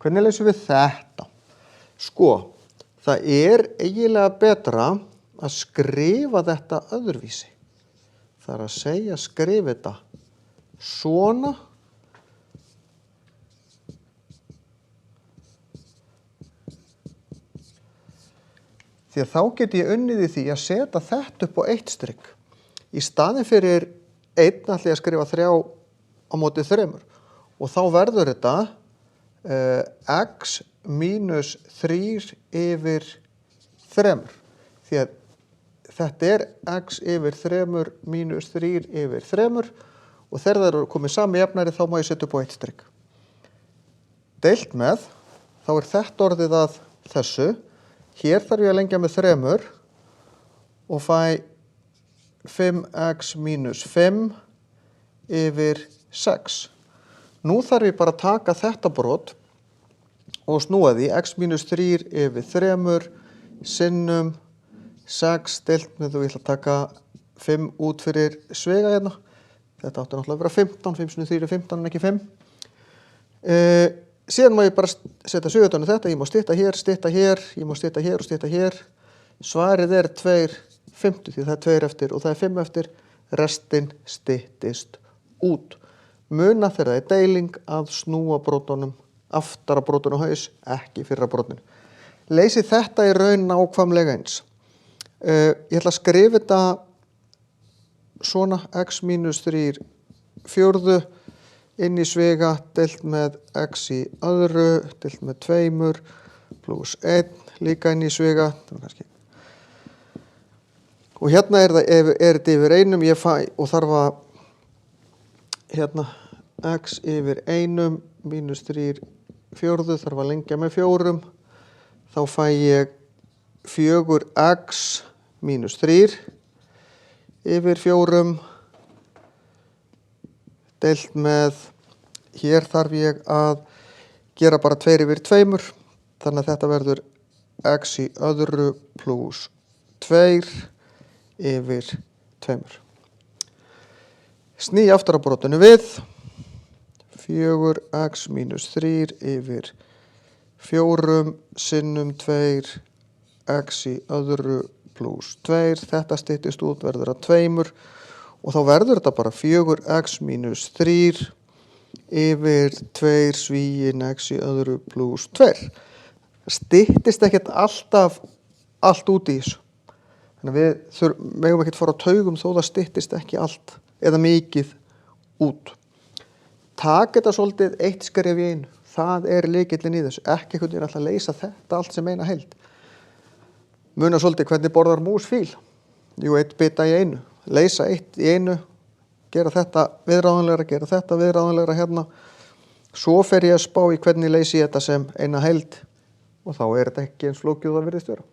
Hvernig leysum við þetta? Sko, það eiginlega betra að skrifa þetta öðruvísi. Það að segja skrifa þetta svona. Því að þá get ég unnið í því að setja þetta upp á eitt strik. Í staðinn fyrir 1 ætla ég að skrifa 3 á móti 3 og þá verður þetta x mínus 3 yfir 3. Því að þetta x yfir 3 mínus 3 yfir 3 og þegar það eru komið sami jafnari þá má ég setja upp á eitt strik. Deilt með, þá þetta orðið að þessu. Hér þarf ég að lengja með 3 og fæ 5x mínus 5 yfir 6. Nú þarf ég bara að taka þetta brot og snúa því x mínus 3 yfir 3 sinnum 6 deilt með þú ætla að taka 5 út fyrir svega hérna. Þetta átti náttúrulega að vera 15, 5 sinnum 3 er 15 en ekki 5. Síðan má ég bara setja sögutönu þetta, ég má stytta hér, ég má stytta hér og stytta hér. Svarið 2/5 því það 2 eftir og það 5 eftir. Restin styttist út. Muna þegar það deiling að snúa brotunum, aftara brotunum haus, ekki fyrra brotinu. Leysi þetta í raun nákvæmlega eins. Ég ætla að skrifa þetta svona x mínus 3 fjórðu inn í svega deilt með x í öðru deilt með 2 pluss 1 líka inn í svega. Og hérna þetta yfir 1 ég fæ og þarf að hérna x yfir 1 mínus 3 fjórðu þarf að lengja með 4. Þá fæ ég 4x mínus 3 yfir 4 deilt með, hér þarf ég að gera bara 2 yfir 2, þannig að þetta verður x í öðru pluss 2 yfir 2. Sný aftara brotinu við, 4x mínus 3 yfir 4 sinnum 2 x í öðru pluss 2, þetta styttist út verður að 2 og þá verður þetta bara 4x mínus 3 yfir 2 svíin x í öðru pluss 2. Styttist ekkert alltaf allt út í þessu. Þannig að við megum ekkert fara á taugum þó það styttist ekki allt eða mikið út. Takk þetta svolítið eitt skref í einu. Það lykillinn í þessu. Ekki einhvern veginn alltaf að leysa þetta allt sem eina heild. Muna svolítið hvernig borðar mús fíl. Jú, 1 bita í einu. Leysa 1 í einu. Gera þetta viðráðanlegra hérna. Svo fer ég að spá í hvernig leysi ég þetta sem eina heild. Og þá þetta ekki eins flókið og það virðist vera.